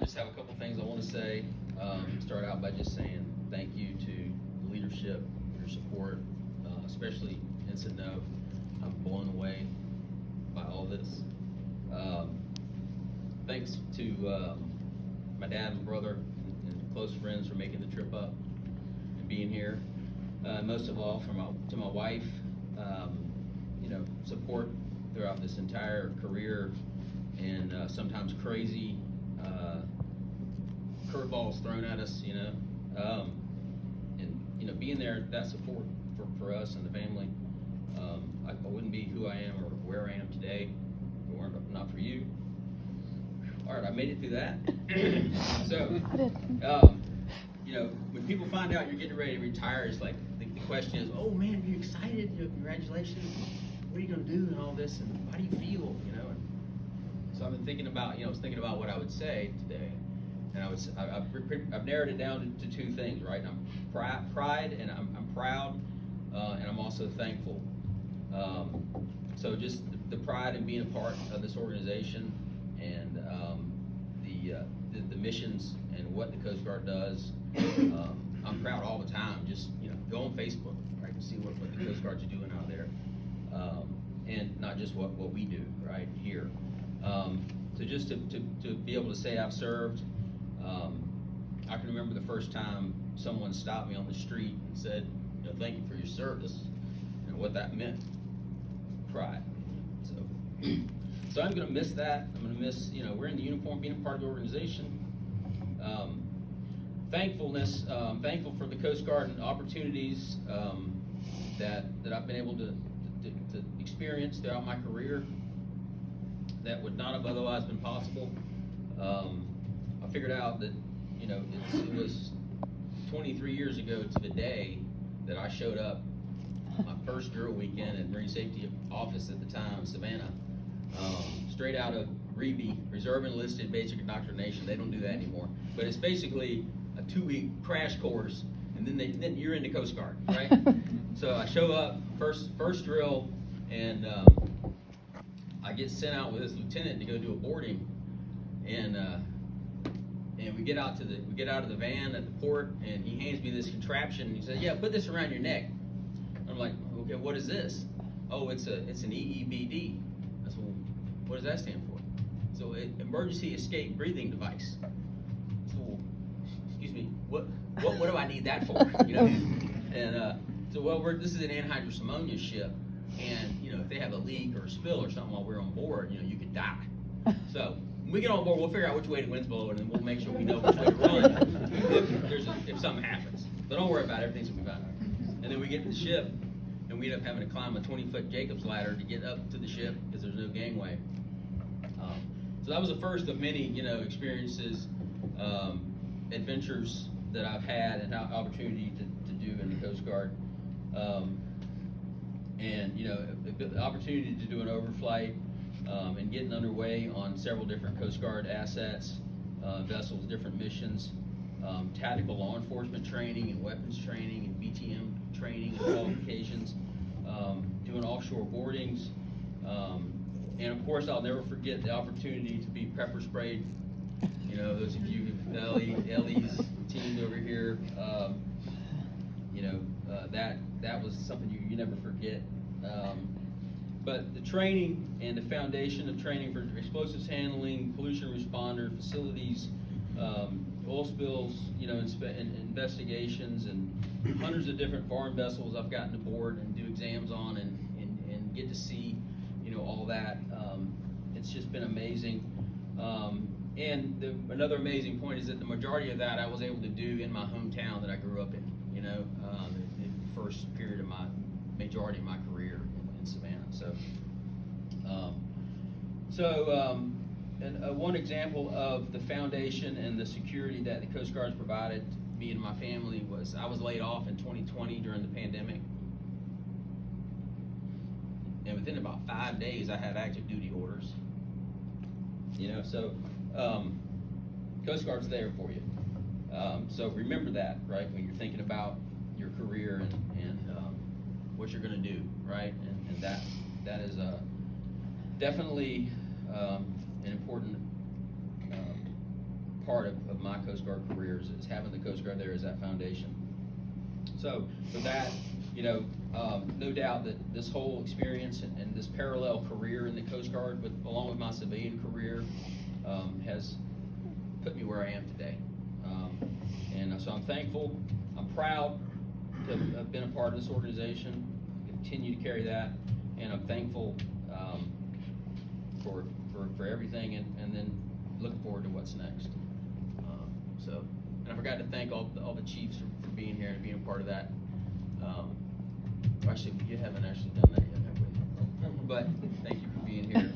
just have a couple things I want to say. Start out by just saying thank you to the leadership, your support, especially Ensign Nove. I'm blown away by all this. Thanks to my dad and brother and close friends for making the trip up and being here. Most of all, to my wife, support throughout this entire career, and sometimes crazy curveballs thrown at us, and being there, that support for us and the family. I wouldn't be who I am or where I am today if it weren't not for you. All right, I made it through that. So, when people find out you're getting ready to retire, it's like the question is, oh man, are you excited? Congratulations. What are you going to do and all this? And how do you feel? And so I've been thinking about, I was thinking about what I would say today, and I've narrowed it down to two things, right? I'm pride, and I'm proud, and I'm also thankful. So just the pride in being a part of this organization, and the missions and what the Coast Guard does. I'm proud all the time. Just go on Facebook, right, and see what the Coast Guards are doing out there, and not just what we do right here. So just to be able to say I've served. I can remember the first time someone stopped me on the street and said, "Thank you for your service," and what that meant. Pride. So I'm going to miss that. I'm going to miss, we're in the uniform, being a part of the organization. Thankfulness, thankful for the Coast Guard and opportunities that I've been able to experience throughout my career that would not have otherwise been possible. I figured out that, it was 23 years ago to the day that I showed up my first drill weekend at Marine Safety Office at the time, Savannah, straight out of REBE, Reserve Enlisted Basic Indoctrination. They don't do that anymore, but it's basically a 2-week crash course, and then you're in the Coast Guard, right? So I show up first drill, and I get sent out with this lieutenant to go do a boarding, and we get out of the van at the port, and he hands me this contraption. And he says, "Yeah, put this around your neck." I'm like, "Okay, what is this?" "Oh, it's an EEBD." I said, "Well, what does that stand for?" "So, emergency escape breathing device." I said, "Well, excuse me, what do I need that for?" And this is an anhydrous ammonia ship, and if they have a leak or a spill or something while we're on board, you could die. So when we get on board, we'll figure out which way the wind's blowing, and we'll make sure we know which way to run if something happens. So don't worry about it, everything's gonna be fine. And then we get to the ship, and we end up having to climb a 20-foot Jacob's ladder to get up to the ship because there's no gangway. So that was the first of many, experiences, adventures that I've had and opportunity to do in the Coast Guard. And the opportunity to do an overflight and getting underway on several different Coast Guard assets, vessels, different missions, tactical law enforcement training and weapons training and BTM training and qualifications, doing offshore boardings, and of course I'll never forget the opportunity to be pepper sprayed. Those of you, Ellie's team over here, that was something you never forget. But the training and the foundation of training for explosives handling, pollution responder, facilities, oil spills, investigations, and hundreds of different foreign vessels I've gotten aboard and do exams on and get to see, all that. It's just been amazing. And another amazing point is that the majority of that I was able to do in my hometown that I grew up in, the first period of my majority of my career in Savannah. And one example of the foundation and the security that the Coast Guard's provided me and my family was I was laid off in 2020 during the pandemic. And within about 5 days, I had active duty orders. Coast Guard's there for you. So remember that, right, when you're thinking about your career and what you're going to do, right? And that is definitely an important part of my Coast Guard career is having the Coast Guard there as that foundation. So with that, no doubt that this whole experience and this parallel career in the Coast Guard, along with my civilian career, has put me where I am today. And so I'm thankful, I'm proud to have been a part of this organization, continue to carry that, and I'm thankful for everything, and then looking forward to what's next. And I forgot to thank all the chiefs for being here and being a part of that. Actually, you haven't actually done that yet, have we? But thank you for being here.